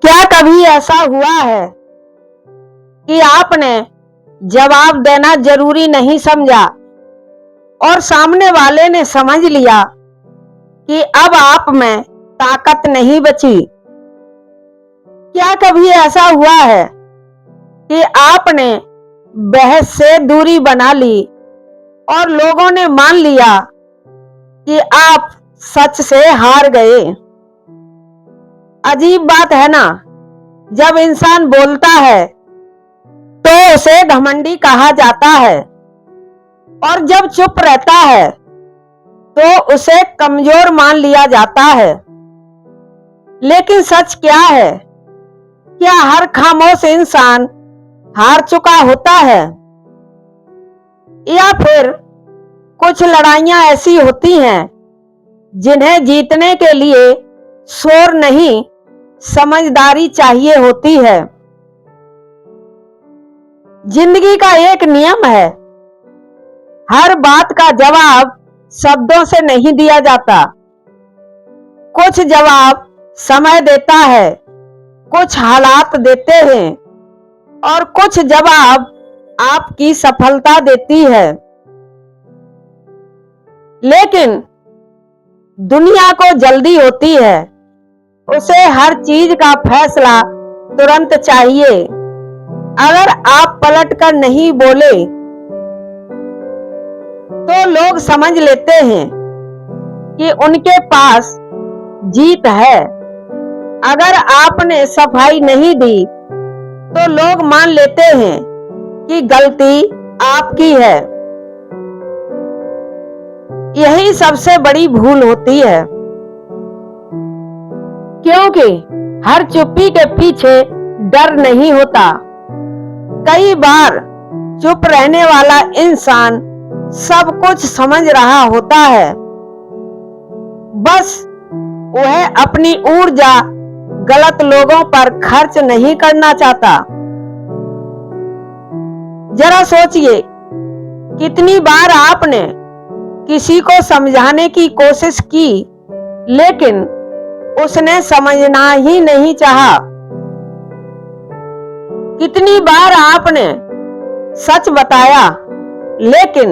क्या कभी ऐसा हुआ है कि आपने जवाब देना जरूरी नहीं समझा और सामने वाले ने समझ लिया कि अब आप में ताकत नहीं बची? क्या कभी ऐसा हुआ है कि आपने बहस से दूरी बना ली और लोगों ने मान लिया कि आप सच से हार गए? अजीब बात है ना, जब इंसान बोलता है तो उसे घमंडी कहा जाता है और जब चुप रहता है तो उसे कमजोर मान लिया जाता है। लेकिन सच क्या है? क्या हर खामोश इंसान हार चुका होता है, या फिर कुछ लड़ाइयां ऐसी होती हैं जिन्हें जीतने के लिए शोर नहीं, समझदारी चाहिए होती है? जिंदगी का एक नियम है, हर बात का जवाब शब्दों से नहीं दिया जाता। कुछ जवाब समय देता है, कुछ हालात देते हैं और कुछ जवाब आपकी सफलता देती है। लेकिन दुनिया को जल्दी होती है, उसे हर चीज का फैसला तुरंत चाहिए। अगर आप पलटकर नहीं बोले तो लोग समझ लेते हैं कि उनके पास जीत है। अगर आपने सफाई नहीं दी तो लोग मान लेते हैं कि गलती आपकी है। यही सबसे बड़ी भूल होती है, क्योंकि हर चुप्पी के पीछे डर नहीं होता। कई बार चुप रहने वाला इंसान सब कुछ समझ रहा होता है, बस वह अपनी ऊर्जा गलत लोगों पर खर्च नहीं करना चाहता। जरा सोचिए, कितनी बार आपने किसी को समझाने की कोशिश की लेकिन उसने समझना ही नहीं चाहा। कितनी बार आपने सच बताया लेकिन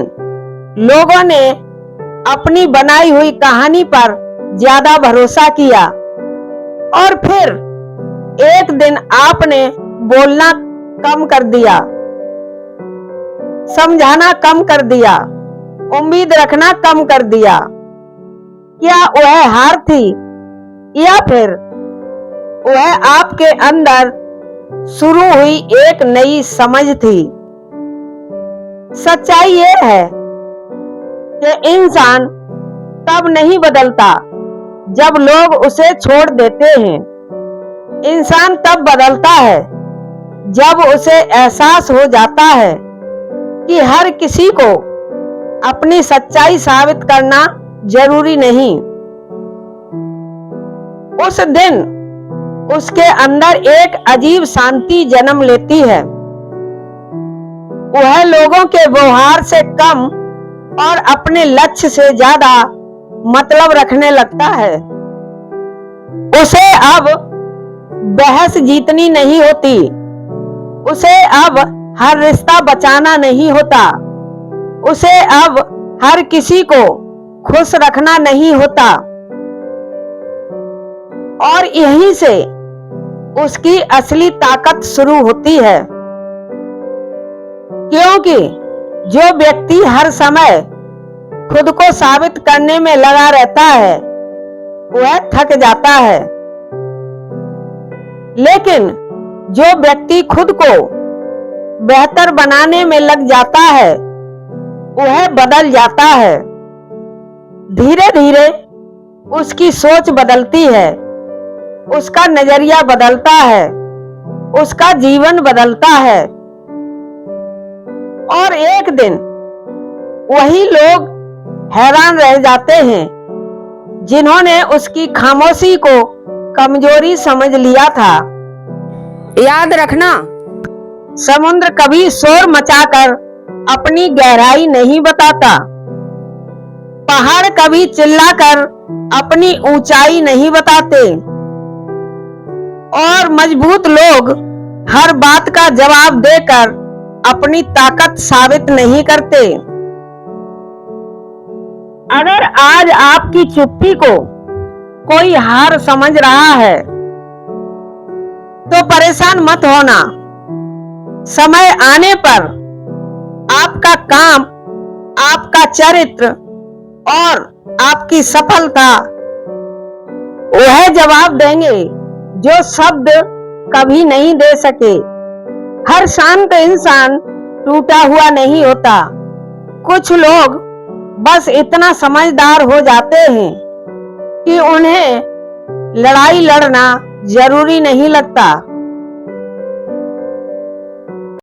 लोगों ने अपनी बनाई हुई कहानी पर ज्यादा भरोसा किया, और फिर एक दिन आपने बोलना कम कर दिया, समझाना कम कर दिया, उम्मीद रखना कम कर दिया। क्या वह हार थी या फिर वह आपके अंदर शुरू हुई एक नई समझ थी? सच्चाई ये है कि इंसान तब नहीं बदलता जब लोग उसे छोड़ देते हैं। इंसान तब बदलता है जब उसे एहसास हो जाता है कि हर किसी को अपनी सच्चाई साबित करना जरूरी नहीं। उस दिन उसके अंदर एक अजीब शांति जन्म लेती है। वह लोगों के व्यवहार से कम और अपने लक्ष्य से ज्यादा मतलब रखने लगता है। उसे अब बहस जीतनी नहीं होती, उसे अब हर रिश्ता बचाना नहीं होता, उसे अब हर किसी को खुश रखना नहीं होता। और यहीं से उसकी असली ताकत शुरू होती है, क्योंकि जो व्यक्ति हर समय खुद को साबित करने में लगा रहता है वह थक जाता है। लेकिन जो व्यक्ति खुद को बेहतर बनाने में लग जाता है वह बदल जाता है। धीरे धीरे उसकी सोच बदलती है, उसका नजरिया बदलता है, उसका जीवन बदलता है। और एक दिन वही लोग हैरान रह जाते हैं जिन्होंने उसकी खामोशी को कमजोरी समझ लिया था। याद रखना, समुद्र कभी शोर मचाकर अपनी गहराई नहीं बताता, पहाड़ कभी चिल्लाकर अपनी ऊंचाई नहीं बताते, और मजबूत लोग हर बात का जवाब देकर अपनी ताकत साबित नहीं करते। अगर आज आपकी चुप्पी को कोई हार समझ रहा है तो परेशान मत होना। समय आने पर आपका काम, आपका चरित्र और आपकी सफलता वह जवाब देंगे जो शब्द कभी नहीं दे सके। हर शांत इंसान टूटा हुआ नहीं होता। कुछ लोग बस इतना समझदार हो जाते हैं कि उन्हें लड़ाई लड़ना जरूरी नहीं लगता।